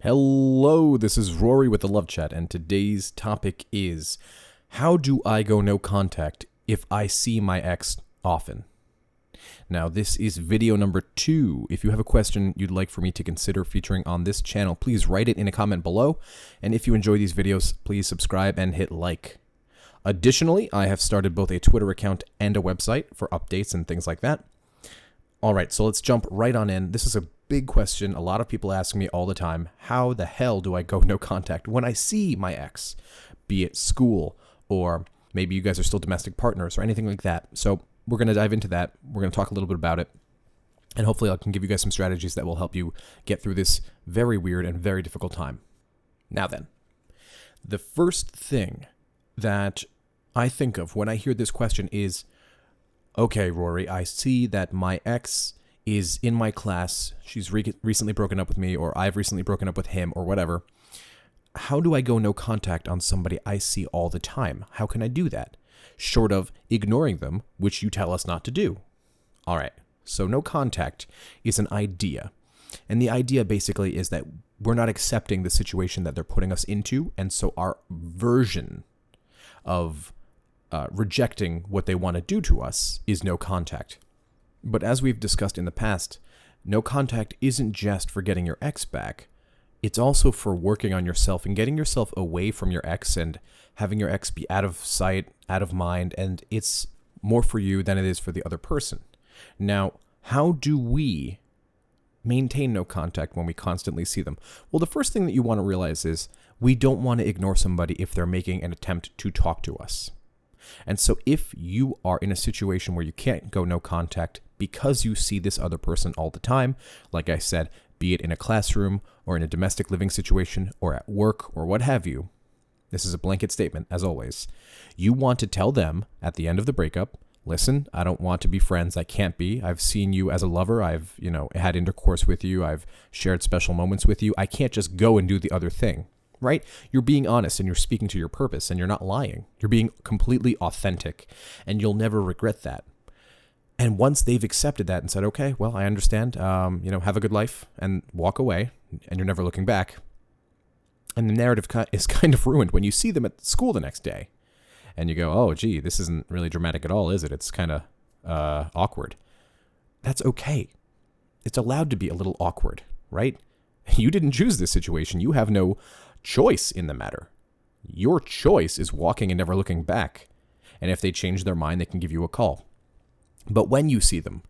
Hello, this is Rory with the Love Chat, and today's topic is, how do I go no contact if I see my ex often? Now, this is video number 2. If you have a question you'd like for me to consider featuring on this channel, please write it in a comment below, and if you enjoy these videos, please subscribe and hit like. Additionally, I have started both a Twitter account and a website for updates and things like that. Alright, so let's jump right on in. This is a big question. A lot of people ask me all the time, how the hell do I go no contact when I see my ex? Be it school, or maybe you guys are still domestic partners or anything like that. So we're going to dive into that. We're going to talk a little bit about it. And hopefully I can give you guys some strategies that will help you get through this very weird and very difficult time. Now then, the first thing that I think of when I hear this question is, okay, Rory, I see that my ex is in my class. She's recently broken up with me, or I've recently broken up with him, or whatever. How do I go no contact on somebody I see all the time? How can I do that? Short of ignoring them, which you tell us not to do. All right, so no contact is an idea. And the idea basically is that we're not accepting the situation that they're putting us into, and so our version of rejecting what they want to do to us is no contact. But as we've discussed in the past, no contact isn't just for getting your ex back. It's also for working on yourself and getting yourself away from your ex and having your ex be out of sight, out of mind, and it's more for you than it is for the other person. Now, how do we maintain no contact when we constantly see them? Well, the first thing that you want to realize is we don't want to ignore somebody if they're making an attempt to talk to us. And so if you are in a situation where you can't go no contact because you see this other person all the time, like I said, be it in a classroom or in a domestic living situation or at work or what have you, this is a blanket statement as always, you want to tell them at the end of the breakup, listen, I don't want to be friends. I can't be. I've seen you as a lover. I've, had intercourse with you. I've shared special moments with you. I can't just go and do the other thing. Right? You're being honest and you're speaking to your purpose and you're not lying. You're being completely authentic and you'll never regret that. And once they've accepted that and said, okay, well, I understand, have a good life and walk away and you're never looking back. And the narrative is kind of ruined when you see them at school the next day and you go, oh, gee, this isn't really dramatic at all, is it? It's kind of awkward. That's okay. It's allowed to be a little awkward, right? You didn't choose this situation. You have no choice in the matter. Your choice is walking and never looking back. And if they change their mind, they can give you a call. But when you see them,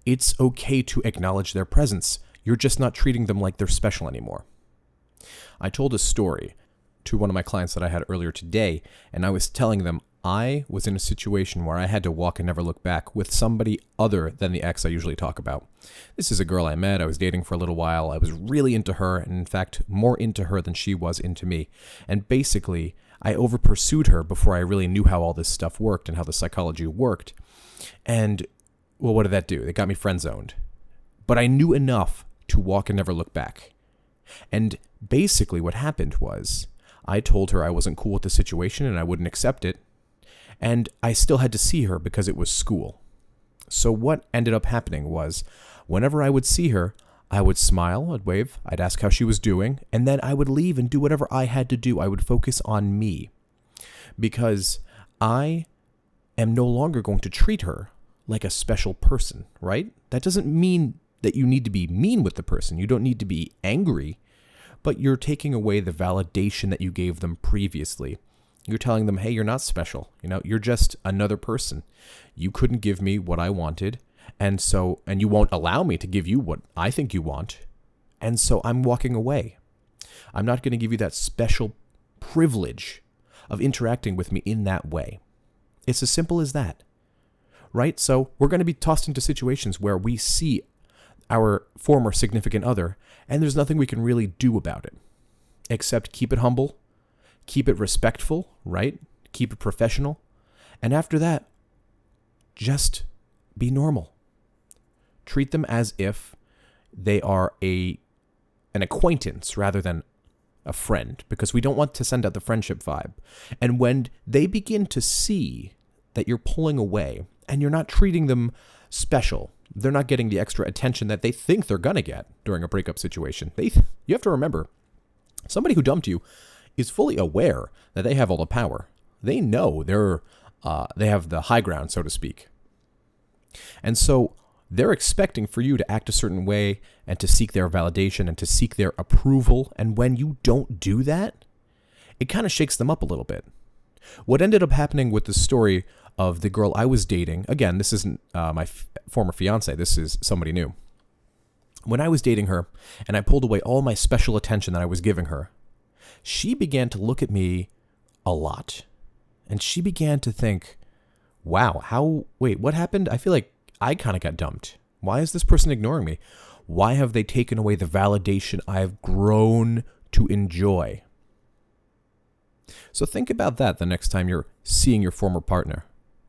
it's okay to acknowledge their presence. You're just not treating them like they're special anymore. I told a story to one of my clients that I had earlier today, and I was telling them I was in a situation where I had to walk and never look back with somebody other than the ex I usually talk about. This is a girl I met. I was dating for a little while. I was really into her, and in fact, more into her than she was into me. And basically, I over-pursued her before I really knew how all this stuff worked and how the psychology worked. And, well, what did that do? It got me friend-zoned. But I knew enough to walk and never look back. And basically what happened was I told her I wasn't cool with the situation and I wouldn't accept it. And I still had to see her because it was school. So what ended up happening was, whenever I would see her, I would smile, I'd wave, I'd ask how she was doing, and then I would leave and do whatever I had to do. I would focus on me. Because I am no longer going to treat her like a special person, right? That doesn't mean that you need to be mean with the person. You don't need to be angry, but you're taking away the validation that you gave them previously. You're telling them, hey, you're not special. You're just another person. You couldn't give me what I wanted. And you won't allow me to give you what I think you want. And so I'm walking away. I'm not going to give you that special privilege of interacting with me in that way. It's as simple as that, right? So we're going to be tossed into situations where we see our former significant other, and there's nothing we can really do about it, except keep it humble, keep it respectful, right? Keep it professional. And after that, just be normal. Treat them as if they are an acquaintance rather than a friend, because we don't want to send out the friendship vibe. And when they begin to see that you're pulling away and you're not treating them special, they're not getting the extra attention that they think they're going to get during a breakup situation. You have to remember, Somebody who dumped you is fully aware that they have all the power. They know they have the high ground, so to speak. And so they're expecting for you to act a certain way and to seek their validation and to seek their approval. And when you don't do that, it kind of shakes them up a little bit. What ended up happening with the story of the girl I was dating, again, this isn't my former fiance, this is somebody new. When I was dating her and I pulled away all my special attention that I was giving her, she began to look at me a lot. And she began to think, wow, wait, what happened? I feel like I kind of got dumped. Why is this person ignoring me? Why have they taken away the validation I've grown to enjoy? So think about that the next time you're seeing your former partner.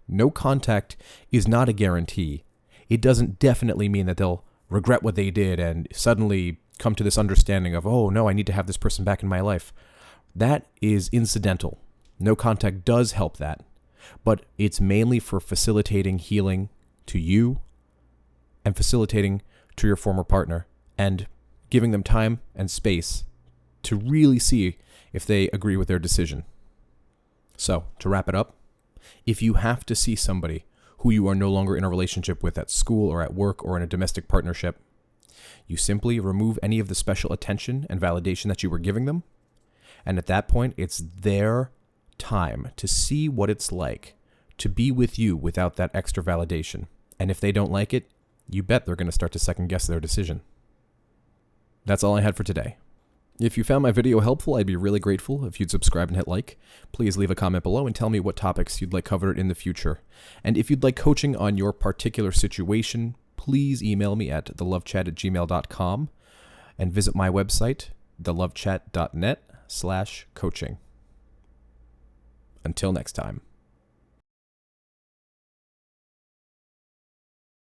No contact is not a guarantee. It doesn't definitely mean that they'll regret what they did and suddenly come to this understanding of, oh no, I need to have this person back in my life. That is incidental. No contact does help that, but it's mainly for facilitating healing to you and facilitating to your former partner and giving them time and space to really see if they agree with their decision. So, to wrap it up, if you have to see somebody who you are no longer in a relationship with at school or at work or in a domestic partnership, you simply remove any of the special attention and validation that you were giving them, and at that point, it's their time to see what it's like to be with you without that extra validation. And if they don't like it, you bet they're going to start to second guess their decision. That's all I had for today. If you found my video helpful, I'd be really grateful if you'd subscribe and hit like. Please leave a comment below and tell me what topics you'd like covered in the future. And if you'd like coaching on your particular situation, please email me at thelovechat@gmail.com and visit my website, thelovechat.net/coaching. Until next time.